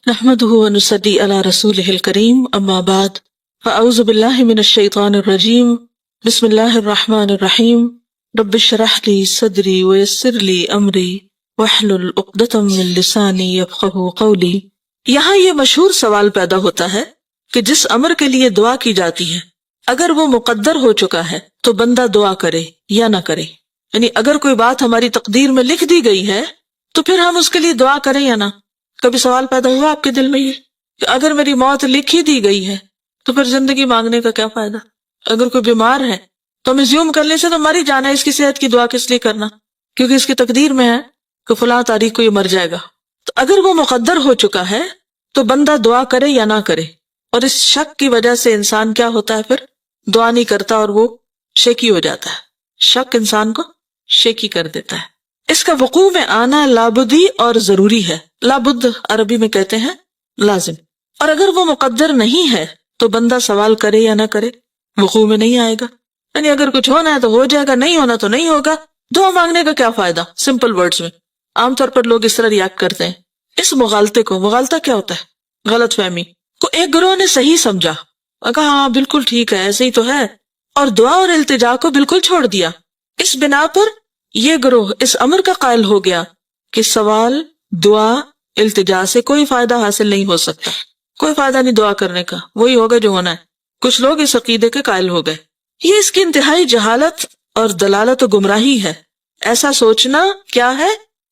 نحمده ونصلي على رسوله الكريم اما بعد فاعوذ بالله من الشيطان الرجيم بسم الله الرحمن الرحيم رب اشرح لي صدري ويسر لي امري واحلل عقدة من لساني يفقهوا قولي۔ یہاں یہ مشہور سوال پیدا ہوتا ہے کہ جس امر کے لیے دعا کی جاتی ہے اگر وہ مقدر ہو چکا ہے تو بندہ دعا کرے یا نہ کرے، یعنی اگر کوئی بات ہماری تقدیر میں لکھ دی گئی ہے تو پھر ہم اس کے لیے دعا کریں یا نہ۔ کبھی سوال پیدا ہوا آپ کے دل میں یہ کہ اگر میری موت لکھ ہی دی گئی ہے تو پھر زندگی مانگنے کا کیا فائدہ؟ اگر کوئی بیمار ہے تو ہم زیوم کرنے سے تو مر ہی جانا ہے، اس کی صحت کی دعا کس لیے کرنا؟ کیونکہ اس کی تقدیر میں ہے کہ فلاں تاریخ کو یہ مر جائے گا۔ تو اگر وہ مقدر ہو چکا ہے تو بندہ دعا کرے یا نہ کرے، اور اس شک کی وجہ سے انسان کیا ہوتا ہے، پھر دعا نہیں کرتا اور وہ شیکی ہو جاتا ہے۔ شک انسان کو شیکی کر دیتا ہے۔ اس کا وقوع میں آنا لابدی اور ضروری ہے۔ لابد عربی میں کہتے ہیں لازم، اور اگر وہ مقدر نہیں ہے تو بندہ سوال کرے یا نہ کرے وقوع میں نہیں آئے گا۔ یعنی اگر کچھ ہونا ہے تو ہو جائے گا، نہیں ہونا تو نہیں ہوگا، دعا مانگنے کا کیا فائدہ؟ سمپل ورڈز میں عام طور پر لوگ اس طرح ریاکٹ کرتے ہیں۔ اس مغالطے کو، مغالطہ کیا ہوتا ہے؟ غلط فہمی کو ایک گروہ نے صحیح سمجھا، کہا ہاں بالکل ٹھیک ہے ایسے ہی تو ہے، اور دعا اور التجا کو بالکل چھوڑ دیا۔ اس بنا پر یہ گروہ اس امر کا قائل ہو گیا کہ سوال، دعا، التجا سے کوئی فائدہ حاصل نہیں ہو سکتا، کوئی فائدہ نہیں دعا کرنے کا، وہی ہوگا جو ہونا ہے۔ کچھ لوگ اس عقیدے کے قائل ہو گئے۔ یہ اس کی انتہائی جہالت اور دلالت و گمراہی ہے۔ ایسا سوچنا کیا ہے؟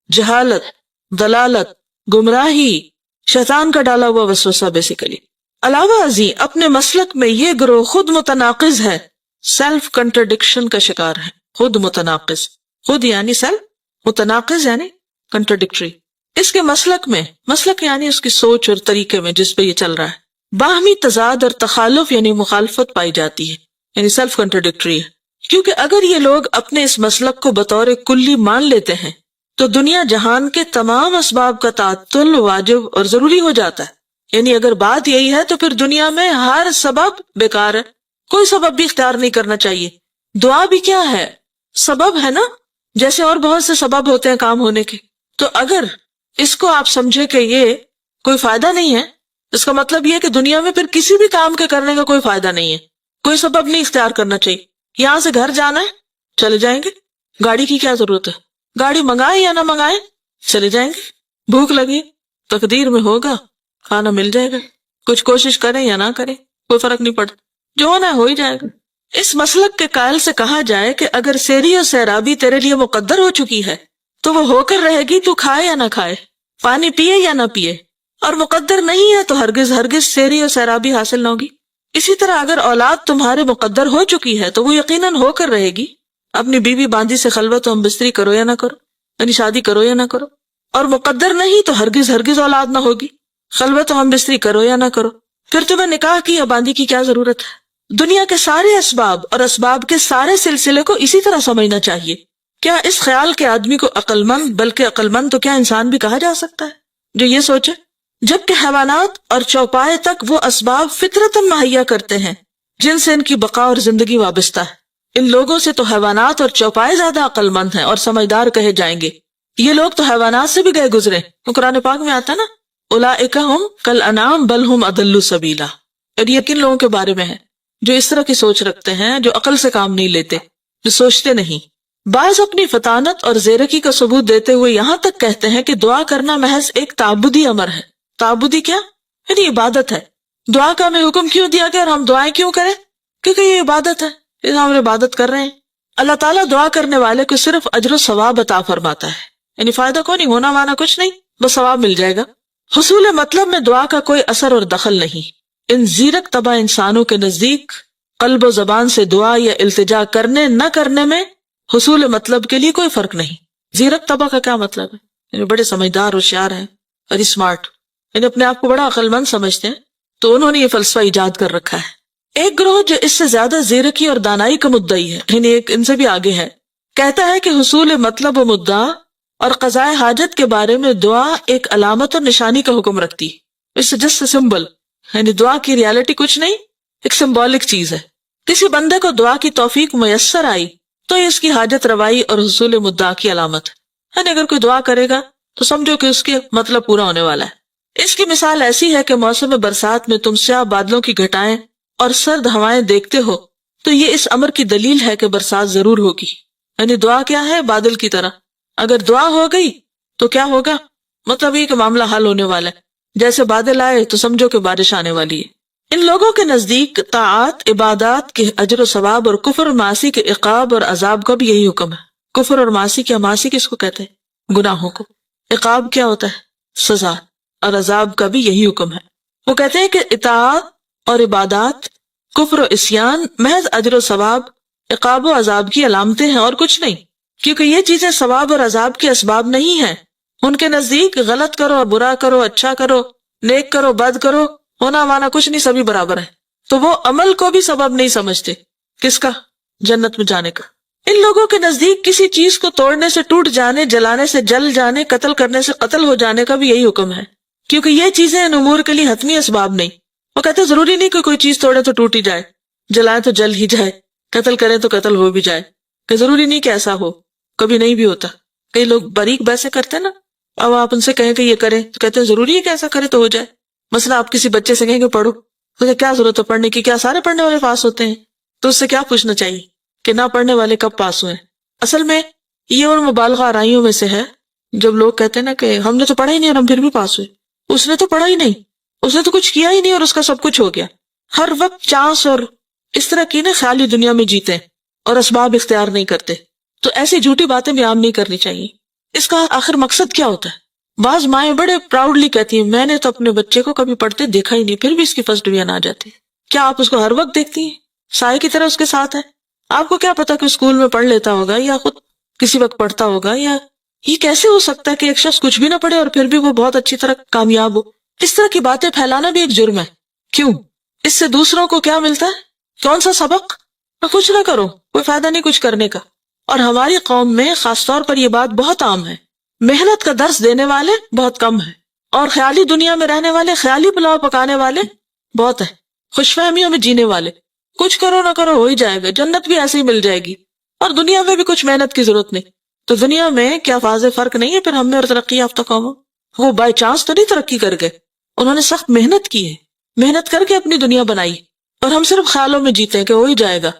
جہالت، دلالت، گمراہی، شیطان کا ڈالا ہوا وسوسہ بیسیکلی۔ علاوہ ازیں اپنے مسلک میں یہ گروہ خود متناقض ہے، سیلف کنٹرڈکشن کا شکار ہے۔ خود متناقض، خود یعنی سیلف، متناقض یعنی کنٹرڈکٹری۔ اس کے مسلک یعنی اس کی سوچ اور طریقے میں جس پہ یہ چل رہا ہے باہمی تضاد اور تخالف یعنی مخالفت پائی جاتی ہے، یعنی سیلف کنٹرڈکٹری ہے۔ کیونکہ اگر یہ لوگ اپنے اس مسلک کو بطور کلی مان لیتے ہیں تو دنیا جہان کے تمام اسباب کا تعطل واجب اور ضروری ہو جاتا ہے۔ یعنی اگر بات یہی ہے تو پھر دنیا میں ہر سبب بیکار ہے، کوئی سبب بھی اختیار نہیں کرنا چاہیے۔ دعا بھی کیا ہے؟ سبب ہے نا، جیسے اور بہت سے سبب ہوتے ہیں کام ہونے کے۔ تو اگر اس کو آپ سمجھے کہ یہ کوئی فائدہ نہیں ہے، اس کا مطلب یہ ہے کہ دنیا میں پھر کسی بھی کام کے کرنے کا کوئی فائدہ نہیں ہے، کوئی سبب نہیں اختیار کرنا چاہیے۔ یہاں سے گھر جانا ہے چلے جائیں گے، گاڑی کی کیا ضرورت ہے؟ گاڑی منگائیں یا نہ منگائیں چلے جائیں گے۔ بھوک لگی تقدیر میں ہوگا، کھانا مل جائے گا، کچھ کوشش کریں یا نہ کریں کوئی فرق نہیں پڑتا، جو ہونا ہے ہو ہی جائے گا۔ اس مسلک کے قائل سے کہا جائے کہ اگر سیری اور سیرابی تیرے لیے مقدر ہو چکی ہے تو وہ ہو کر رہے گی، تو کھائے یا نہ کھائے، پانی پیے یا نہ پیے، اور مقدر نہیں ہے تو ہرگز سیری اور سیرابی حاصل نہ ہوگی۔ اسی طرح اگر اولاد تمہارے مقدر ہو چکی ہے تو وہ یقیناً ہو کر رہے گی۔ اپنی بیوی باندی سے خلوت و ہم بستری کرو یا نہ کرو، یعنی شادی کرو یا نہ کرو، اور مقدر نہیں تو ہرگز اولاد نہ ہوگی، خلوت و ہم بستری کرو یا نہ کرو، پھر تمہیں نکاح کی یا باندی کی کیا ضرورت ہے؟ دنیا کے سارے اسباب اور اسباب کے سارے سلسلے کو اسی طرح سمجھنا چاہیے۔ کیا اس خیال کے آدمی کو عقل مند، بلکہ عقل مند تو کیا انسان بھی کہا جا سکتا ہے جو یہ سوچے؟ جبکہ حیوانات اور چوپائے تک وہ اسباب فطرتاً مہیا کرتے ہیں جن سے ان کی بقا اور زندگی وابستہ ہے۔ ان لوگوں سے تو حیوانات اور چوپائے زیادہ عقل مند ہیں اور سمجھدار کہے جائیں گے۔ یہ لوگ تو حیوانات سے بھی گئے گزرے، تو قرآن پاک میں آتا نا اولئک ھم کالانعام بل ھم اضل سبیلا، اور یہ کن لوگوں کے بارے میں ہے؟ جو اس طرح کی سوچ رکھتے ہیں، جو عقل سے کام نہیں لیتے، جو سوچتے نہیں۔ بعض اپنی فطانت اور زیرکی کا ثبوت دیتے ہوئے یہاں تک کہتے ہیں کہ دعا کرنا محض ایک تعبدی امر ہے۔ تعبدی کیا؟ یعنی عبادت ہے۔ دعا کا ہمیں حکم کیوں دیا گیا اور ہم دعائیں کیوں کریں؟ کیونکہ یہ عبادت ہے، اس ہم عبادت کر رہے ہیں۔ اللہ تعالیٰ دعا کرنے والے کو صرف اجر و ثواب عطا فرماتا ہے، یعنی فائدہ کو نہیں، ہونا مانا کچھ نہیں، بس ثواب مل جائے گا۔ حصول مطلب میں دعا کا کوئی اثر اور دخل نہیں۔ ان زیرک طبع انسانوں کے نزدیک قلب و زبان سے دعا یا التجا کرنے نہ کرنے میں حصول مطلب کے لیے کوئی فرق نہیں۔ زیرک طبع کا کیا مطلب ہے؟ یعنی بڑے سمجھدار ہوشیار ہیں اور اسمارٹ، یعنی اپنے آپ کو بڑا عقل مند سمجھتے ہیں، تو انہوں نے یہ فلسفہ ایجاد کر رکھا ہے۔ ایک گروہ جو اس سے زیادہ زیرکی اور دانائی کا مدعی ہے، یعنی ایک ان سے بھی آگے ہے، کہتا ہے کہ حصول مطلب و مدعا اور قضاء حاجت کے بارے میں دعا ایک علامت اور نشانی کا حکم رکھتی ہے۔ اس سے جسٹ سمبل، یعنی دعا کی ریالٹی کچھ نہیں، ایک سمبولک چیز ہے۔ کسی بندے کو دعا کی توفیق میسر آئی تو اس کی حاجت روائی اور حصول مدعا کی علامت ہے، یعنی اگر کوئی دعا کرے گا تو سمجھو کہ اس کے مطلب پورا ہونے والا ہے۔ اس کی مثال ایسی ہے کہ موسم برسات میں تم سیاہ بادلوں کی گھٹائیں اور سرد ہوائیں دیکھتے ہو تو یہ اس امر کی دلیل ہے کہ برسات ضرور ہوگی. یعنی دعا کیا ہے؟ بادل کی طرح. اگر دعا ہو گئی تو کیا ہوگا؟ مطلب یہ کہ معاملہ حل ہونے والا ہے. جیسے بادل آئے تو سمجھو کہ بارش آنے والی ہے. ان لوگوں کے نزدیک طاعات عبادات کے اجر و ثواب اور کفر اور معاصی کے عقاب اور عذاب کا بھی یہی حکم ہے. کفر اور معاصی کیا؟ معاصی کس کو کہتے ہیں؟ گناہوں کو. عقاب کیا ہوتا ہے؟ سزا. اور عذاب کا بھی یہی حکم ہے. وہ کہتے ہیں کہ اطاعت اور عبادات، کفر و عصیان محض اجر و ثواب، عقاب و عذاب کی علامتیں ہیں اور کچھ نہیں، کیونکہ یہ چیزیں ثواب اور عذاب کے اسباب نہیں ہیں. ان کے نزدیک غلط کرو، برا کرو، اچھا کرو، نیک کرو، بد کرو، ہونا مانا کچھ نہیں، سبھی برابر ہے. تو وہ عمل کو بھی سبب نہیں سمجھتے. کس کا؟ جنت میں جانے کا. ان لوگوں کے نزدیک کسی چیز کو توڑنے سے ٹوٹ جانے، جلانے سے جل جانے، قتل کرنے سے قتل ہو جانے کا بھی یہی حکم ہے، کیونکہ یہ چیزیں ان امور کے لیے حتمی اسباب نہیں. وہ کہتے ہیں ضروری نہیں کہ کوئی چیز توڑے تو ٹوٹ ہی جائے، جلائے تو جل ہی جائے، قتل کرے تو قتل ہو بھی جائے، کہ ضروری نہیں کہ ایسا ہو. کبھی نہیں بھی ہوتا. کئی لوگ باریک بحثیں کرتے ہیں نا، اب آپ ان سے کہیں کہ یہ کریں تو کہتے ہیں ضروری ہے کہ ایسا کرے تو ہو جائے. مثلا آپ کسی بچے سے کہیں کہ پڑھو، مجھے کیا ضرورت ہے پڑھنے کی؟ کیا سارے پڑھنے والے پاس ہوتے ہیں؟ تو اس سے کیا پوچھنا چاہیے کہ نہ پڑھنے والے کب پاس ہوئے؟ اصل میں یہ ان مبالغہ آرائیوں میں سے ہے جب لوگ کہتے ہیں نا کہ ہم نے تو پڑھا ہی نہیں اور ہم پھر بھی پاس ہوئے. اس نے تو پڑھا ہی نہیں، اس نے تو کچھ کیا ہی نہیں اور اس کا سب کچھ ہو گیا. ہر وقت چانس اور اس طرح کی نا خیالی دنیا میں جیتے ہیں اور اسباب اختیار نہیں کرتے. تو ایسی جھوٹی باتیں بھی عام نہیں کرنی چاہیے. اس کا آخر مقصد کیا ہوتا ہے؟ بعض مائیں بڑے پراؤڈلی کہتی ہیں میں نے تو اپنے بچے کو کبھی پڑھتے دیکھا ہی نہیں، پھر بھی اس کی فرسٹ ڈویژن آ جاتی ہے. کیا آپ اس کو ہر وقت دیکھتی ہیں؟ سائے کی طرح اس کے ساتھ ہے. آپ کو کیا پتا کہ اسکول میں پڑھ لیتا ہوگا یا خود کسی وقت پڑھتا ہوگا؟ یا یہ کیسے ہو سکتا ہے کہ ایک شخص کچھ بھی نہ پڑھے اور پھر بھی وہ بہت اچھی طرح کامیاب ہو؟ اس طرح کی باتیں پھیلانا بھی ایک جرم ہے. کیوں؟ اس سے دوسروں کو کیا ملتا ہے؟ کون سا سبق؟ کچھ نہ کرو، کوئی فائدہ نہیں کچھ کرنے کا. اور ہماری قوم میں خاص طور پر یہ بات بہت عام ہے. محنت کا درس دینے والے بہت کم ہیں اور خیالی دنیا میں رہنے والے، خیالی پلاؤ پکانے والے بہت ہیں. خوش فہمیوں میں جینے والے. کچھ کرو نہ کرو ہو ہی جائے گا، جنت بھی ایسے ہی مل جائے گی اور دنیا میں بھی کچھ محنت کی ضرورت نہیں. تو دنیا میں کیا واضح فرق نہیں ہے پھر ہم میں اور ترقی یافتہ قوموں؟ وہ بائی چانس تو نہیں ترقی کر گئے، انہوں نے سخت محنت کی ہے، محنت کر کے اپنی دنیا بنائی. اور ہم صرف خیالوں میں جیتے ہیں کہ ہو ہی جائے گا.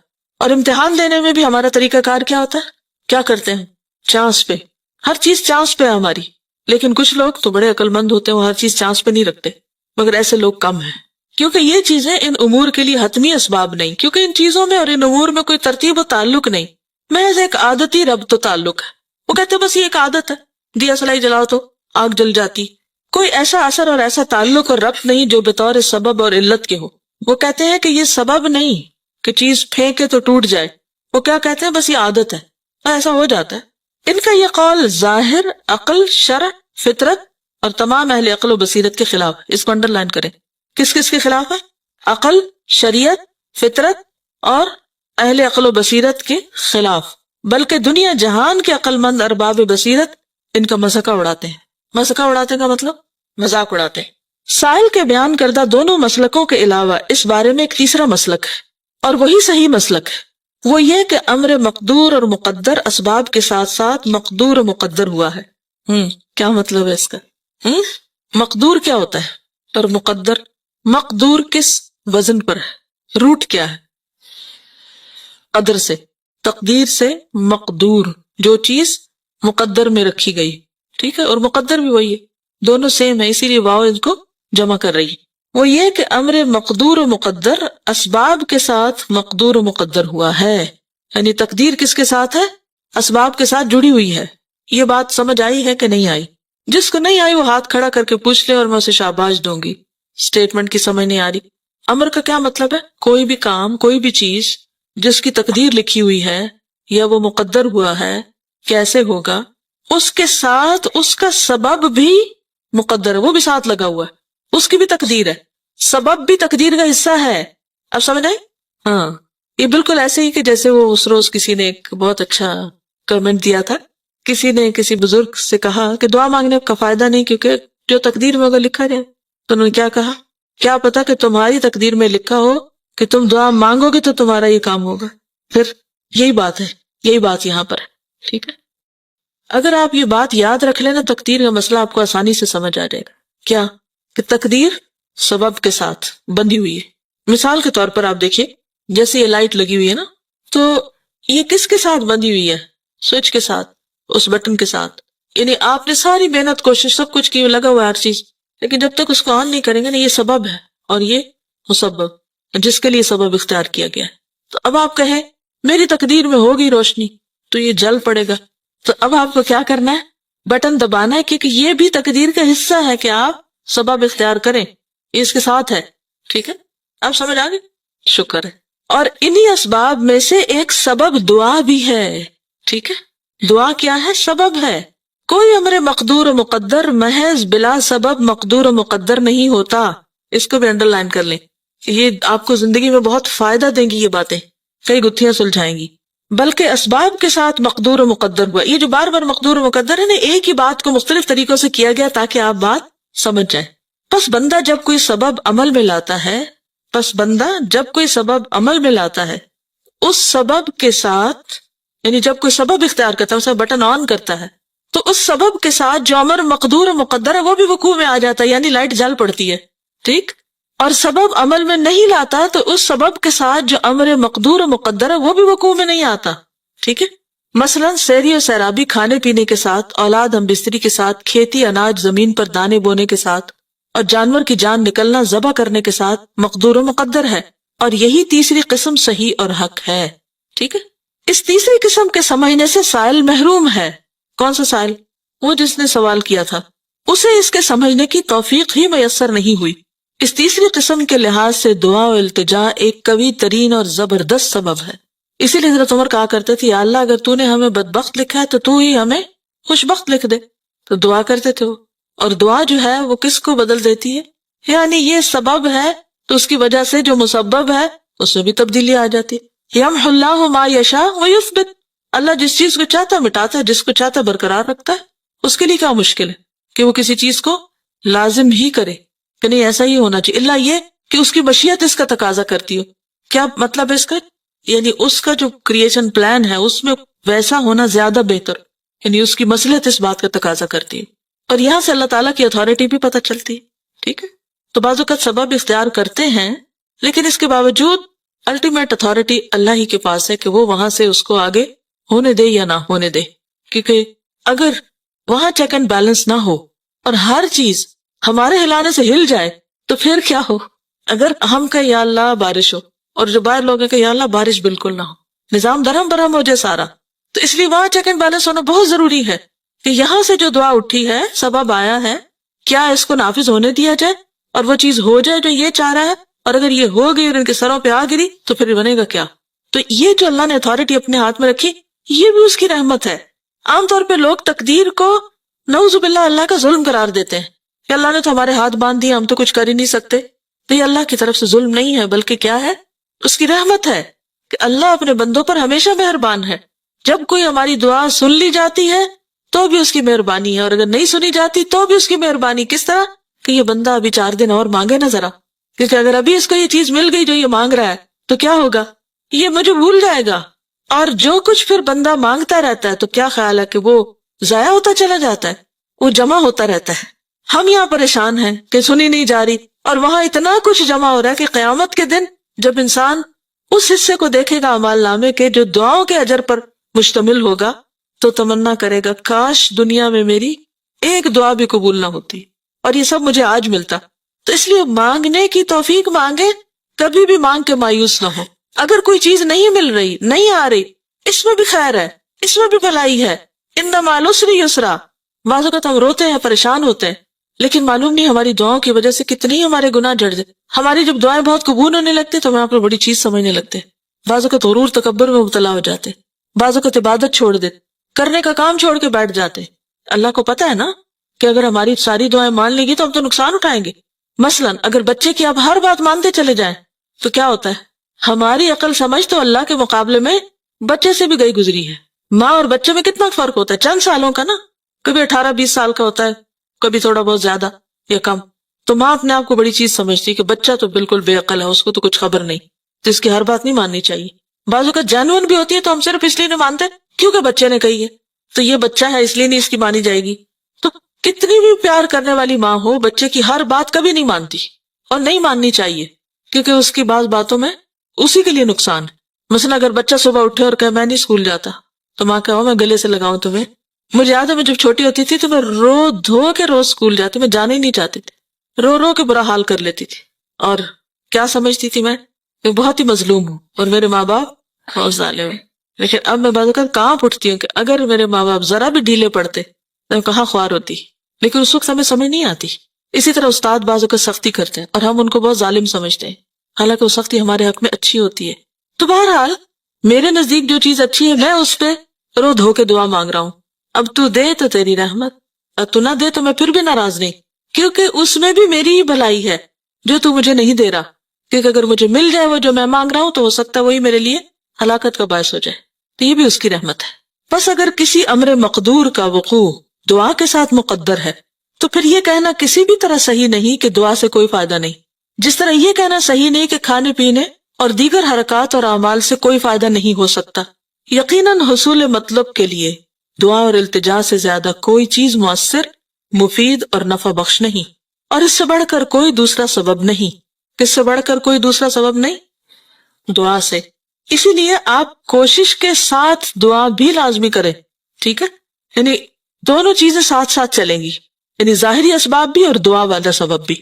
اور امتحان دینے میں بھی ہمارا طریقہ کار کیا ہوتا ہے؟ کیا کرتے ہیں؟ چانس پہ. ہر چیز چانس پہ ہے ہماری. لیکن کچھ لوگ تو بڑے عقل مند ہوتے ہیں، وہ ہر چیز چانس پہ نہیں رکھتے. مگر ایسے لوگ کم ہیں، کیونکہ یہ چیزیں ان امور کے لیے حتمی اسباب نہیں، کیونکہ ان چیزوں میں اور ان امور میں کوئی ترتیب و تعلق نہیں، محض ایک عادتی ربط و تعلق ہے. وہ کہتے ہیں بس یہ ایک عادت ہے، دیا سلائی جلاؤ تو آگ جل جاتی. کوئی ایسا اثر اور ایسا تعلق اور ربط نہیں جو بطور سبب اور علت کے ہو. وہ کہتے ہیں کہ یہ سبب نہیں کہ چیز پھینکے تو ٹوٹ جائے. وہ کیا کہتے ہیں؟ بس یہ عادت ہے، ایسا ہو جاتا ہے. ان کا یہ قول ظاہر، عقل، شرع، فطرت اور تمام اہل عقل و بصیرت کے خلاف ہے. اس کو انڈر لائن کریں. کس کس کے خلاف ہے؟ عقل، شریعت، فطرت اور اہل عقل و بصیرت کے خلاف. بلکہ دنیا جہان کے عقل مند ارباب بصیرت ان کا مذاق اڑاتے ہیں. مذاق اڑاتے کا مطلب مذاق اڑاتے ہیں. سائل کے بیان کردہ دونوں مسلکوں کے علاوہ اس بارے میں ایک تیسرا مسلک ہے اور وہی صحیح مسلک ہے. وہ یہ کہ امر مقدور اور مقدر اسباب کے ساتھ ساتھ مقدور و مقدر ہوا ہے. کیا مطلب ہے اس کا؟ مقدور کیا ہوتا ہے اور مقدر؟ مقدور کس وزن پر ہے؟ روٹ کیا ہے؟ قدر سے، تقدیر سے. مقدور جو چیز مقدر میں رکھی گئی، ٹھیک ہے. اور مقدر بھی وہی ہے، دونوں سیم ہے، اسی لیے واو ان کو جمع کر رہی ہے. وہ یہ کہ امر مقدور و مقدر اسباب کے ساتھ مقدور و مقدر ہوا ہے. یعنی تقدیر کس کے ساتھ ہے؟ اسباب کے ساتھ جڑی ہوئی ہے. یہ بات سمجھ آئی ہے کہ نہیں آئی؟ جس کو نہیں آئی وہ ہاتھ کھڑا کر کے پوچھ لے اور میں اسے شاباش دوں گی. اسٹیٹمنٹ کی سمجھ نہیں آ رہی. امر کا کیا مطلب ہے؟ کوئی بھی کام، کوئی بھی چیز جس کی تقدیر لکھی ہوئی ہے یا وہ مقدر ہوا ہے کیسے ہوگا، اس کے ساتھ اس کا سبب بھی مقدر ہے، وہ بھی ساتھ لگا ہوا ہے، اس کی بھی تقدیر ہے، سبب بھی تقدیر کا حصہ ہے. اب سمجھ آئی؟ ہاں، یہ بالکل ایسے ہی کہ جیسے وہ اس روز کسی نے ایک بہت اچھا کمنٹ دیا تھا. کسی نے کسی بزرگ سے کہا کہ دعا مانگنے کا فائدہ نہیں کیونکہ جو تقدیر میں ہوگا لکھا جائے. تو انہوں نے کیا کہا؟ کیا پتا کہ تمہاری تقدیر میں لکھا ہو کہ تم دعا مانگو گے تو تمہارا یہ کام ہوگا. پھر یہی بات ہے، یہی بات یہاں پر ہے. ٹھیک ہے، اگر آپ یہ بات یاد رکھ لیں نا، تقدیر کا مسئلہ آپ کو آسانی سے سمجھ آ جائے گا. کیا کہ تقدیر سبب کے ساتھ بندھی ہوئی ہے. مثال کے طور پر آپ دیکھیے، جیسے یہ لائٹ لگی ہوئی ہے نا، تو یہ کس کے ساتھ بندھی ہوئی ہے؟ سوئچ کے ساتھ، اس بٹن کے ساتھ. یعنی آپ نے ساری محنت، کوشش، سب کچھ کی، لگا ہوا ہے ہر چیز، لیکن جب تک اس کو آن نہیں کریں گے نا، یہ سبب ہے اور یہ مسبب، جس کے لیے سبب اختیار کیا گیا ہے. تو اب آپ کہیں میری تقدیر میں ہوگی روشنی تو یہ جل پڑے گا، تو اب آپ کو کیا کرنا ہے؟ بٹن دبانا ہے، کیونکہ یہ بھی تقدیر کا حصہ ہے کہ آپ سبب اختیار کریں، یہ اس کے ساتھ ہے. ٹھیک ہے، آپ سمجھ آ گئے؟ شکر ہے. اور انہی اسباب میں سے ایک سبب دعا بھی ہے. ٹھیک ہے، دعا کیا ہے؟ سبب ہے. کوئی امر مقدور و مقدر محض بلا سبب مقدور و مقدر نہیں ہوتا. اس کو بھی انڈر لائن کر لیں، یہ آپ کو زندگی میں بہت فائدہ دیں گی، یہ باتیں کئی گتھیاں سلجھائیں گی. بلکہ اسباب کے ساتھ مقدور و مقدر ہوا. یہ جو بار بار مقدور و مقدر ہے نا، ایک ہی بات کو مختلف طریقوں سے کیا گیا تاکہ آپ بات سمجھ جائیں. پس بندہ جب کوئی سبب عمل میں لاتا ہے، اس سبب کے ساتھ، یعنی جب کوئی سبب اختیار کرتا ہے، اسے بٹن آن کرتا ہے، تو اس سبب کے ساتھ جو امر مقدور و مقدر ہے وہ بھی وقوع میں آ جاتا ہے، یعنی لائٹ جل پڑتی ہے. ٹھیک. اور سبب عمل میں نہیں لاتا تو اس سبب کے ساتھ جو امر مقدور و مقدر ہے وہ بھی وقوع میں نہیں آتا. ٹھیک ہے. مثلا سیری و سیرابی، کھانے پینے کے ساتھ، اولاد ہم بستری کے ساتھ، کھیتی اناج زمین پر دانے بونے کے ساتھ، اور جانور کی جان نکلنا ذبح کرنے کے ساتھ مقدور و مقدر ہے. اور یہی تیسری قسم صحیح اور حق ہے. ٹھیک ہے. اس تیسری قسم کے سمجھنے سے سائل محروم ہے. کون سا سائل؟ وہ جس نے سوال کیا تھا، اسے اس کے سمجھنے کی توفیق ہی میسر نہیں ہوئی. اس تیسری قسم کے لحاظ سے دعا و التجا ایک قوی ترین اور زبردست سبب ہے. اسی لیے حضرت عمر کہا کرتے تھے، یا اللہ اگر تو نے ہمیں بدبخت لکھا ہے تو تو ہی ہمیں خوشبخت لکھ دے. تو دعا کرتے تھے وہ. اور دعا جو ہے وہ کس کو بدل دیتی ہے؟ یعنی یہ سبب ہے تو اس کی وجہ سے جو مسبب ہے اس میں بھی تبدیلی آ جاتی ہے. یمحو اللہ ما یشاء ویثبت، اللہ جس چیز کو چاہتا ہے مٹاتا ہے، جس کو چاہتا ہے برقرار رکھتا ہے. اس کے لیے کیا مشکل ہے کہ وہ کسی چیز کو لازم ہی کرے کہ نہیں ایسا ہی ہونا چاہیے، اللہ یہ کہ اس کی مشیت اس کا تقاضا کرتی ہو. کیا مطلب ہے اس کا؟ یعنی اس کا جو کریشن پلان ہے اس میں ویسا ہونا زیادہ بہتر، یعنی اس کی مصلحت اس بات کا تقاضا کرتی ہے. اور یہاں سے اللہ تعالیٰ کی اتھارٹی بھی پتہ چلتی ہے. ٹھیک ہے. تو بعض اوقات سبب اختیار کرتے ہیں لیکن اس کے باوجود الٹیمیٹ اتھارٹی اللہ ہی کے پاس ہے کہ وہ وہاں سے اس کو آگے ہونے دے یا نہ ہونے دے. کیونکہ اگر وہاں چیک اینڈ بیلنس نہ ہو اور ہر چیز ہمارے ہلانے سے ہل جائے تو پھر کیا ہو؟ اگر ہم کہیں یا اللہ بارش ہو اور جو باہر لوگ ہیں کہ یا اللہ بارش بالکل نہ ہو، نظام درہم برہم ہو جائے سارا. تو اس لیے وہاں چیک اینڈ بیلنس ہونا بہت ضروری ہے کہ یہاں سے جو دعا اٹھی ہے، سبب آیا ہے، کیا اس کو نافذ ہونے دیا جائے اور وہ چیز ہو جائے جو یہ چاہ رہا ہے. اور اگر یہ ہو گئی اور ان کے سروں پہ آ گری تو پھر بنے گا کیا؟ تو یہ جو اللہ نے اتھارٹی اپنے ہاتھ میں رکھی، یہ بھی اس کی رحمت ہے. عام طور پہ لوگ تقدیر کو نعوذ باللہ اللہ کا ظلم قرار دیتے ہیں کہ اللہ نے تو ہمارے ہاتھ باندھ دیا، ہم تو کچھ کر ہی نہیں سکتے. تو یہ اللہ کی طرف سے ظلم نہیں ہے بلکہ کیا ہے؟ اس کی رحمت ہے کہ اللہ اپنے بندوں پر ہمیشہ مہربان ہے. جب کوئی ہماری دعا سن لی جاتی ہے تو بھی اس کی مہربانی ہے، اور اگر نہیں سنی جاتی تو بھی اس کی مہربانی. کس طرح؟ کہ یہ بندہ ابھی 4 دن اور مانگے نا ذرا، کیونکہ اگر ابھی اس کو یہ چیز مل گئی جو یہ مانگ رہا ہے تو کیا ہوگا؟ یہ مجھے بھول جائے گا. اور جو کچھ پھر بندہ مانگتا رہتا ہے تو کیا خیال ہے کہ وہ ضائع ہوتا چلا جاتا ہے، وہ جمع ہوتا رہتا ہے. ہم یہاں پریشان ہیں کہ سنی نہیں جا رہی، اور وہاں اتنا کچھ جمع ہو رہا ہے کہ قیامت کے دن جب انسان اس حصے کو دیکھے گا اعمال نامے کے جو دعاؤں کے اجر پر مشتمل ہوگا تو تمنا کرے گا کاش دنیا میں میری ایک دعا بھی قبول نہ ہوتی اور یہ سب مجھے آج ملتا. تو اس لیے مانگنے کی توفیق مانگے، کبھی بھی مانگ کے مایوس نہ ہو. اگر کوئی چیز نہیں مل رہی، نہیں آ رہی، اس میں بھی خیر ہے، اس میں بھی بھلائی ہے. ان مع العسر یسرا. بعض اوقات ہم روتے ہیں، پریشان ہوتے ہیں، لیکن معلوم نہیں ہماری دعاؤں کی وجہ سے کتنی ہمارے گناہ جڑ جائے. ہماری جب دعائیں بہت قبول ہونے لگتے تو ہم آپ کو بڑی چیز سمجھنے لگتے. بعض اوقات غرور تکبر میں مبتلا ہو جاتے، بعض اوقات عبادت چھوڑ دیتے، کرنے کا کام چھوڑ کے بیٹھ جاتے. اللہ کو پتا ہے نا کہ اگر ہماری ساری دعائیں مان لیں گی تو ہم تو نقصان اٹھائیں گے. مثلا اگر بچے کی آپ ہر بات مانتے چلے جائیں تو کیا ہوتا ہے؟ ہماری عقل سمجھ تو اللہ کے مقابلے میں بچے سے بھی گئی گزری ہے. ماں اور بچے میں کتنا فرق ہوتا ہے، چند سالوں کا نا، کبھی 18-20 سال کا ہوتا ہے، کبھی تھوڑا بہت زیادہ یا کم. تو ماں اپنے آپ کو بڑی چیز سمجھتی کہ بچہ تو بالکل بے عقل ہے، اس کو تو کچھ خبر نہیں، تو اس کی ہر بات نہیں ماننی چاہیے. بعض اوقات جینوئن بھی ہوتی ہے تو ہم صرف اس لیے نہیں مانتے کیونکہ بچے نے کہی ہے، تو یہ بچہ ہے اس لیے نہیں اس کی مانی جائے گی. تو کتنی بھی پیار کرنے والی ماں ہو، بچے کی ہر بات کبھی نہیں مانتی، اور نہیں ماننی چاہیے، کیونکہ اس کی بعض باتوں میں اسی کے لیے نقصان ہے۔ مثلا اگر بچہ صبح اٹھے اور کہے میں نہیں اسکول جاتا، تو ماں کہو میں گلے سے لگاؤں تمہیں؟ مجھے یاد ہے میں جب چھوٹی ہوتی تھی تو میں رو دھو کے روز اسکول جاتی، میں جانے ہی نہیں چاہتی تھی، رو رو کے برا حال کر لیتی تھی، اور کیا سمجھتی تھی میں بہت ہی مظلوم ہوں اور میرے ماں باپ بہت ظالم ہیں۔ لیکن اب میں بعض اوقات کہاں اٹھتی ہوں کہ اگر میرے ماں باپ ذرا بھی ڈھیلے پڑتے تو میں کہاں خوار ہوتی، لیکن اس وقت ہمیں سمجھ نہیں آتی۔ اسی طرح استاد بعض اوقات سختی کرتے ہیں اور ہم ان کو بہت ظالم سمجھتے ہیں، حالانکہ وہ سختی ہمارے حق میں اچھی ہوتی ہے۔ تو بہرحال میرے نزدیک جو چیز اچھی ہے میں اس پہ رو دھو کے دعا مانگ رہا ہوں۔ اب تو دے تو تیری رحمت، اور تو نہ دے تو میں پھر بھی ناراض نہیں، کیونکہ اس میں بھی میری ہی بھلائی ہے جو تو مجھے نہیں دے رہا، کیونکہ اگر مجھے مل جائے وہ جو میں مانگ رہا ہوں تو ہو سکتا ہے وہی میرے لیے ہلاکت کا باعث ہو جائے، تو یہ بھی اس کی رحمت ہے۔ بس اگر کسی امر مقدور کا وقوع دعا کے ساتھ مقدر ہے تو پھر یہ کہنا کسی بھی طرح صحیح نہیں کہ دعا سے کوئی فائدہ نہیں، جس طرح یہ کہنا صحیح نہیں کہ کھانے پینے اور دیگر حرکات اور اعمال سے کوئی فائدہ نہیں ہو سکتا۔ یقیناً حصول مطلب کے لیے دعا اور التجا سے زیادہ کوئی چیز مؤثر، مفید اور نفع بخش نہیں، اور اس سے بڑھ کر کوئی دوسرا سبب نہیں۔ کس سے بڑھ کر کوئی دوسرا سبب نہیں؟ دعا سے۔ اسی لیے آپ کوشش کے ساتھ دعا بھی لازمی کریں، ٹھیک ہے؟ یعنی دونوں چیزیں ساتھ ساتھ چلیں گی، یعنی ظاہری اسباب بھی اور دعا والا سبب بھی۔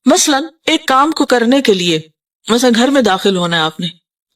مثلا ایک کام کو کرنے کے لیے، مثلا گھر میں داخل ہونا ہے آپ نے،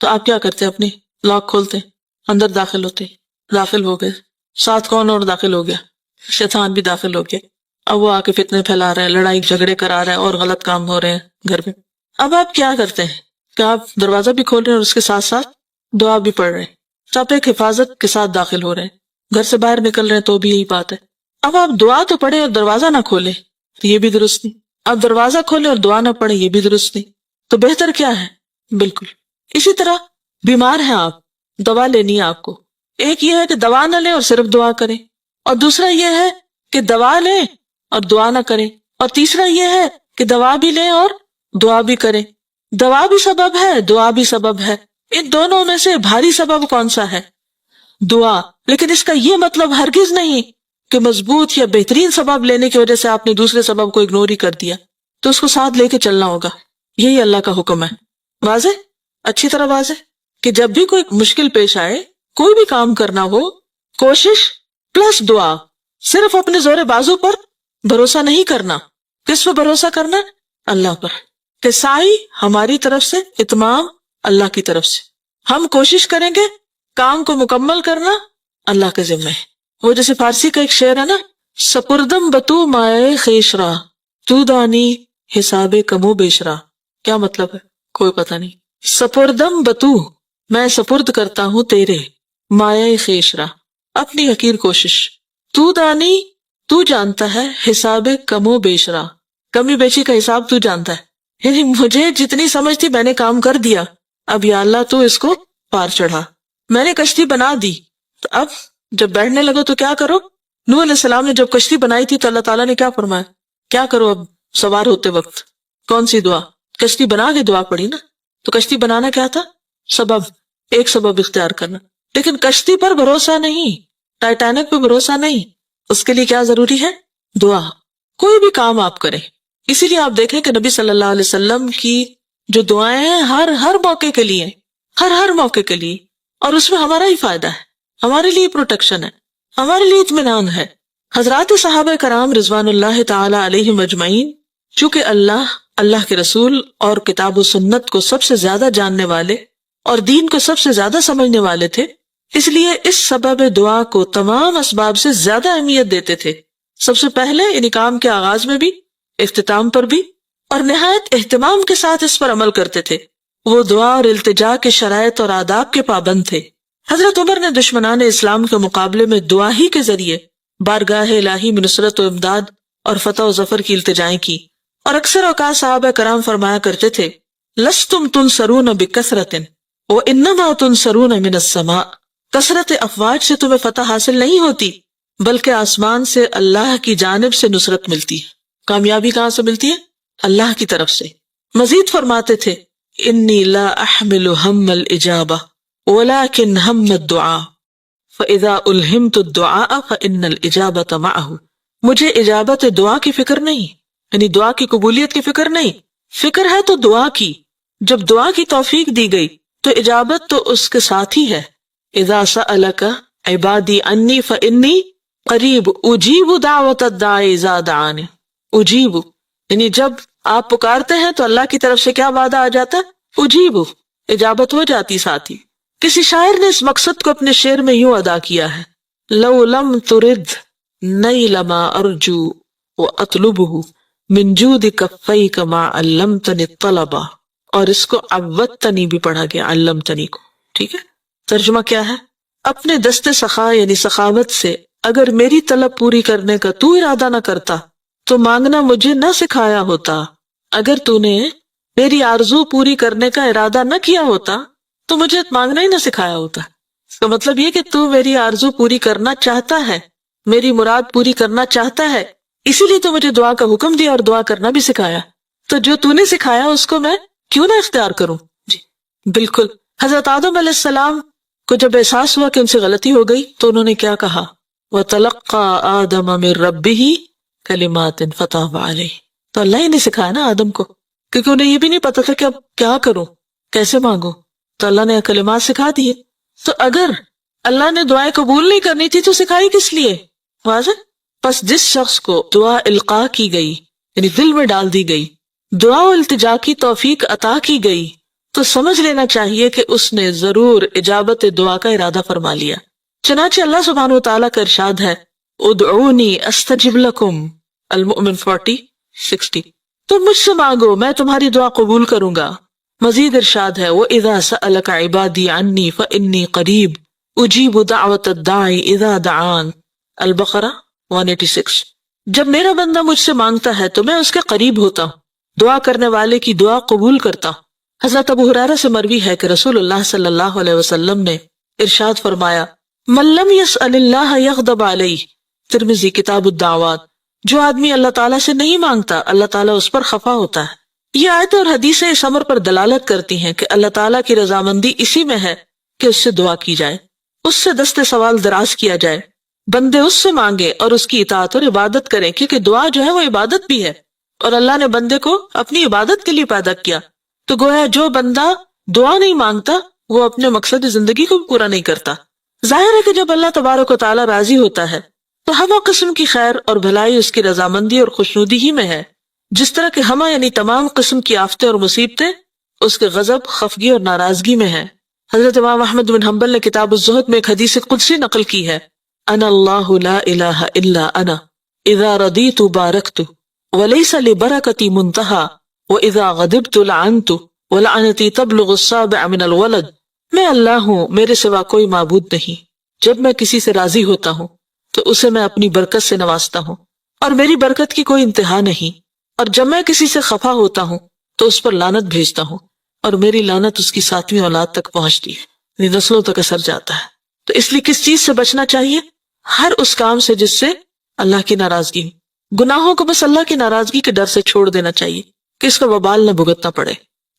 تو آپ کیا کرتے ہیں؟ اپنی لاک کھولتے ہیں، اندر داخل ہوتے ہیں، داخل ہو گئے، ساتھ کون اور داخل ہو گیا؟ شیطان بھی داخل ہو گیا۔ اب وہ آ کے فتنے پھیلا رہا ہے، لڑائی جھگڑے کرا رہا ہے اور غلط کام ہو رہے ہیں گھر میں۔ اب آپ کیا کرتے ہیں کہ آپ دروازہ بھی کھول رہے ہیں اور اس کے ساتھ ساتھ دعا بھی پڑھ رہے ہیں، تو آپ ایک حفاظت کے ساتھ داخل ہو رہے ہیں، گھر سے باہر نکل رہے ہیں تو بھی یہی بات ہے۔ اب آپ دعا تو پڑھیں اور دروازہ نہ کھولیں تو یہ بھی درست نہیں، آپ دروازہ کھولیں اور دعا نہ پڑھیں یہ بھی درست نہیں، تو بہتر کیا ہے؟ بالکل اسی طرح بیمار ہیں آپ، دوا لینی ہے آپ کو، ایک یہ ہے کہ دوا نہ لیں اور صرف دعا کریں، اور دوسرا یہ ہے کہ دوا لیں اور دعا نہ کریں، اور تیسرا یہ ہے کہ دوا بھی لیں اور دعا بھی کریں۔ دوا بھی سبب ہے، دعا بھی سبب ہے، ان دونوں میں سے بھاری سبب کون سا ہے؟ دعا۔ لیکن اس کا یہ مطلب ہرگز نہیں کہ مضبوط یا بہترین سبب لینے کی وجہ سے آپ نے دوسرے سبب کو اگنور ہی کر دیا، تو اس کو ساتھ لے کے چلنا ہوگا، یہی اللہ کا حکم ہے۔ واضح؟ اچھی طرح واضح کہ جب بھی کوئی مشکل پیش آئے، کوئی بھی کام کرنا ہو، کوشش پلس دعا، صرف اپنے زور بازو پر بھروسہ نہیں کرنا۔ کس پہ بھروسہ کرنا؟ اللہ پر، کہ سائی ہماری طرف سے، اتمام اللہ کی طرف سے، ہم کوشش کریں گے، کام کو مکمل کرنا اللہ کے ذمہ ہے۔ وہ جیسے فارسی کا ایک شعر ہے نا، سپردم بتو مائے خیشرا تو دانی حساب کمو بیشرا، کیا مطلب ہے؟ کوئی پتہ نہیں۔ سپردم بتو، میں سپرد کرتا ہوں تیرے، مائے خیشرا، اپنی حقیر کوشش، تو دانی، تو جانتا ہے، حساب کمو بیشرا، کمی بیشی کا حساب تو جانتا ہے، یعنی مجھے جتنی سمجھ تھی میں نے کام کر دیا، اب یا اللہ تو اس کو پار چڑھا، میں نے کشتی بنا دی، تو اب جب بیٹھنے لگو تو کیا کرو؟ نوح علیہ السلام نے جب کشتی بنائی تھی تو اللہ تعالیٰ نے کیا فرمایا؟ کیا کرو اب سوار ہوتے وقت؟ کون سی دعا؟ کشتی بنا کے دعا پڑی نا، تو کشتی بنانا کیا تھا؟ سبب، ایک سبب اختیار کرنا، لیکن کشتی پر بھروسہ نہیں، ٹائٹینک پہ بھروسہ نہیں، اس کے لیے کیا ضروری ہے؟ دعا۔ کوئی بھی کام آپ کریں، اسی لیے آپ دیکھیں کہ نبی صلی اللہ علیہ وسلم کی جو دعائیں ہیں ہر موقع کے لیے، ہر موقع کے لیے، اور اس میں ہمارا ہی فائدہ ہے، ہمارے لیے پروٹیکشن ہے، ہمارے لیے اطمینان ہے۔ حضرات صحابہ کرام رضوان اللہ تعالی علیہم اجمعین، چونکہ اللہ کے رسول اور کتاب و سنت کو سب سے زیادہ جاننے والے اور دین کو سب سے زیادہ سمجھنے والے تھے، اس لیے اس سبب دعا کو تمام اسباب سے زیادہ اہمیت دیتے تھے، سب سے پہلے یعنی کام کے آغاز میں بھی، اختتام پر بھی، اور نہایت اہتمام کے ساتھ اس پر عمل کرتے تھے۔ وہ دعا اور التجا کے شرائط اور آداب کے پابند تھے۔ حضرت عمر نے دشمنان اسلام کے مقابلے میں دعا ہی کے ذریعے بارگاہ الہی میں نصرت و امداد اور فتح و ظفر کی التجائیں کی، اور اکثر اوقات صحابہ کرام فرمایا کرتے تھے، لستم تنصرون بکثرۃ وانما تنصرون من السماء، کثرت افواج سے تمہیں فتح حاصل نہیں ہوتی بلکہ آسمان سے اللہ کی جانب سے نصرت ملتی ہے۔ کامیابی کہاں سے ملتی ہے؟ اللہ کی طرف سے۔ مزید فرماتے تھے، انی لا احمل ہم الاجابہ ولكن ہم الدعاء فاذا الہمت الدعاء فان الاجابۃ معه، مجھے اجابت دعا کی فکر نہیں، یعنی دعا کی قبولیت کی فکر نہیں، فکر ہے تو دعا کی. جب دعا کی توفیق دی گئی تو اجابت تو اس کے ساتھ ہی ہے. اذا سألک عبادی انی فانی قریب اجیب دعوت الداعی اذا دعان. اجیب یعنی جب آپ پکارتے ہیں تو اللہ کی طرف سے کیا وعدہ آ جاتا ہے؟ اجیب، اجابت ہو جاتی ساتھ ہی. کسی شاعر نے اس مقصد کو اپنے شعر میں یوں ادا کیا ہے: لو لم ترد نیل ما ارجو واطلبه من جود کفیک ما علمتنی الطلبا. اور اس کو عودتنی بھی پڑھا گیا، علمتنی کو. ٹھیک ہے، ترجمہ کیا ہے؟ اپنے دست سخا یعنی سخاوت سے اگر میری طلب پوری کرنے کا تو ارادہ نہ کرتا تو مانگنا مجھے نہ سکھایا ہوتا. اگر تو نے میری آرزو پوری کرنے کا ارادہ نہ کیا ہوتا تو مجھے مانگنا ہی نہ سکھایا ہوتا. اس کا مطلب یہ کہ تو میری آرزو پوری کرنا چاہتا ہے، میری مراد پوری کرنا چاہتا ہے، اسی لیے تو مجھے دعا کا حکم دیا اور دعا کرنا بھی سکھایا. تو جو تو نے سکھایا اس کو میں کیوں نہ اختیار کروں؟ جی بالکل. حضرت آدم علیہ السلام کو جب احساس ہوا کہ ان سے غلطی ہو گئی تو انہوں نے کیا کہا؟ وَتَلَقَّى آدَمَ مِن رَبِّهِ كَلِمَاتٍ فَتَابَ عَلَيْهِ. تو اللہ ہی نے سکھایا نا آدم کو، کیونکہ انہیں یہ بھی نہیں پتا تھا کہ اب کیا کروں، کیسے مانگوں. تو اللہ نے کلمات سکھا دیے. تو اگر اللہ نے دعائیں قبول نہیں کرنی تھی تو سکھائی کس لیے؟ واضح. پس جس شخص کو دعا القاء کی گئی یعنی دل میں ڈال دی گئی، دعا و التجا کی توفیق عطا کی گئی، تو سمجھ لینا چاہیے کہ اس نے ضرور اجابت دعا کا ارادہ فرما لیا. چنانچہ اللہ سبحانہ وتعالیٰ کا ارشاد ہے: ادعونی استجب لکم، المؤمن 40-60. تم مجھ سے مانگو میں تمہاری دعا قبول کروں گا. مزید ارشاد ہے: وَإِذَا سَأَلَكَ عِبَادِي عَنِّي فَإِنِّي قَرِيبٌ أُجِيبُ دَعْوَةَ الدَّاعِ إِذَا دَعَانِ. البقرہ 186. جب میرا بندہ مجھ سے مانگتا ہے تو میں اس کے قریب ہوتا ہوں، دعا کرنے والے کی دعا قبول کرتا ہوں. حضرت ابو ہریرہ سے مروی ہے کہ رسول اللہ صلی اللہ علیہ وسلم نے ارشاد فرمایا: من لم يسأل اللہ یغضب علیہ. ترمذی کتاب الدعوات. جو آدمی اللہ تعالیٰ سے نہیں مانگتا اللہ تعالیٰ اس پر خفا ہوتا ہے. یہ آیتیں اور حدیثیں اس امر پر دلالت کرتی ہیں کہ اللہ تعالیٰ کی رضامندی اسی میں ہے کہ اس سے دعا کی جائے، اس سے دست سوال دراز کیا جائے، بندے اس سے مانگے اور اس کی اطاعت اور عبادت کریں، کیونکہ دعا جو ہے وہ عبادت بھی ہے اور اللہ نے بندے کو اپنی عبادت کے لیے پیدا کیا. تو گویا جو بندہ دعا نہیں مانگتا وہ اپنے مقصد زندگی کو بھی پورا نہیں کرتا. ظاہر ہے کہ جب اللہ تبارک و تعالیٰ راضی ہوتا ہے تو ہمہ قسم کی خیر اور بھلائی اس کی رضامندی اور خوشنودی ہی میں ہے. جس طرح کہ ہمہ یعنی تمام قسم کی آفتیں اور مصیبتیں اس کے غضب، خفگی اور ناراضگی میں ہیں. حضرت امام احمد بن حنبل نے کتاب الزہد میں ایک حدیث قدسی نقل کی ہے: انا اللہ لا الہ الا انا اذا رضیت بارکت ولیس لبرکتی منتہا واذا غضبت لعنت ولعنتی تبلغ السابع من الولد. میں اللہ ہوں، میرے سوا کوئی معبود نہیں. جب میں کسی سے راضی ہوتا ہوں تو اسے میں اپنی برکت سے نوازتا ہوں اور میری برکت کی کوئی انتہا نہیں، اور جب میں کسی سے خفا ہوتا ہوں تو اس پر لعنت بھیجتا ہوں اور میری لعنت اس کی 7ویں اولاد تک پہنچتی ہے، نسلوں تک اثر جاتا ہے. تو اس لیے کس چیز سے بچنا چاہیے؟ ہر اس کام سے جس سے اللہ کی ناراضگی. گناہوں کو بس اللہ کی ناراضگی کے ڈر سے چھوڑ دینا چاہیے کہ اس کا وبال نہ بھگتنا پڑے.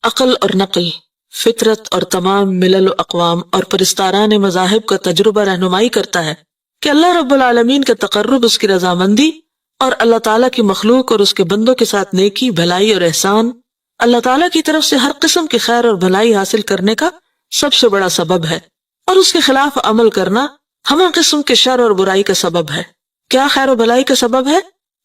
عقل اور نقل، فطرت اور تمام ملل و اقوام اور پرستاران مذاہب کا تجربہ رہنمائی کرتا ہے کہ اللہ رب العالمین کا تقرب، اس کی رضامندی اور اللہ تعالیٰ کی مخلوق اور اس کے بندوں کے ساتھ نیکی، بھلائی اور احسان، اللہ تعالیٰ کی طرف سے ہر قسم کی خیر اور بھلائی حاصل کرنے کا سب سے بڑا سبب ہے، اور اس کے خلاف عمل کرنا ہمہ قسم کے شر اور برائی کا سبب ہے. کیا خیر و بھلائی کا سبب ہے؟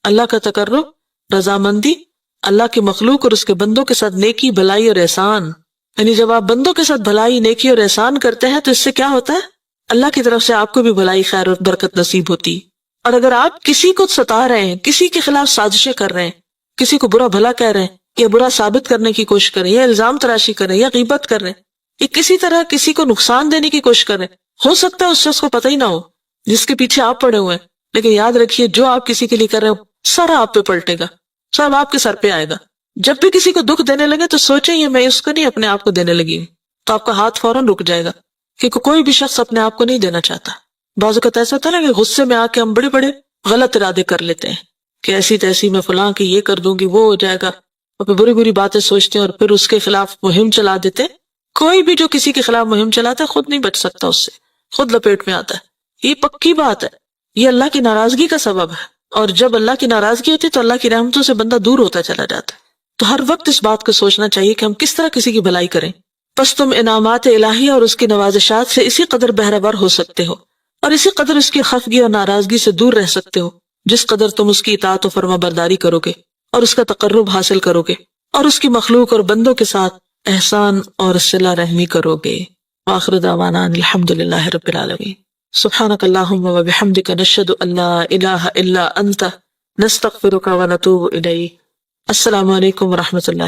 اللہ کا تقرب، رضامندی، اللہ کی مخلوق اور اس کے بندوں کے ساتھ نیکی، بھلائی اور احسان. یعنی جب آپ بندوں کے ساتھ بھلائی، نیکی اور احسان کرتے ہیں تو اس سے کیا ہوتا ہے؟ اللہ کی طرف سے آپ کو بھی بھلائی، خیر اور برکت نصیب ہوتی. اور اگر آپ کسی کو ستا رہے ہیں، کسی کے خلاف سازشیں کر رہے ہیں، کسی کو برا بھلا کہہ رہے ہیں یا برا ثابت کرنے کی کوشش کر رہے ہیں یا الزام تراشی کر رہے ہیں یا غیبت کر رہے ہیں یا کسی طرح کسی کو نقصان دینے کی کوشش کر رہے ہیں، ہو سکتا ہے اس شخص کو پتہ ہی نہ ہو جس کے پیچھے آپ پڑے ہوئے ہیں، لیکن یاد رکھیے جو آپ کسی کے لیے کر رہے ہو سارا آپ پہ پلٹے گا، سب آپ کے سر پہ آئے گا. جب بھی کسی کو دکھ دینے لگے تو سوچیں یہ میں اس کو نہیں اپنے آپ کو دینے لگی ہوں، تو آپ کا ہاتھ فوراً رک جائے گا، کیونکہ کوئی بھی شخص اپنے آپ کو نہیں دینا چاہتا. بعض اوقات ایسا ہوتا ہے نا کہ غصے میں آ کے ہم بڑے بڑے غلط ارادے کر لیتے ہیں کہ ایسی تیسی میں فلاں کی یہ کر دوں گی، وہ ہو جائے گا، اور پھر بری بری باتیں سوچتے ہیں اور پھر اس کے خلاف مہم چلا دیتے. کوئی بھی جو کسی کے خلاف مہم چلاتا ہے خود نہیں بچ سکتا، اس سے خود لپیٹ میں آتا ہے. یہ پکی بات ہے، یہ اللہ کی ناراضگی کا سبب ہے. اور جب اللہ کی ناراضگی ہوتی تو اللہ کی رحمتوں سے بندہ دور ہوتا چلا جاتا ہے. تو ہر وقت اس بات کو سوچنا چاہیے کہ ہم کس طرح کسی کی بھلائی کریں. پس تم انعامات الہی اور اس کی نوازشات سے اسی قدر بہرہ ور ہو سکتے ہو اور اسی قدر اس کی خفگی اور ناراضگی سے دور رہ سکتے ہو جس قدر تم اس کی اطاعت و فرما برداری کرو گے اور اس کا تقرب حاصل کرو گے اور اس کی مخلوق اور بندوں کے ساتھ احسان اور صلہ رحمی کرو گے. وآخر دعوانا الحمدللہ رب العالمین. سبحانک اللہم و بحمدک نشہد ان لا الہ الا انت نستغفرک و نتوب الیک. السلام علیکم ورحمۃ اللہ.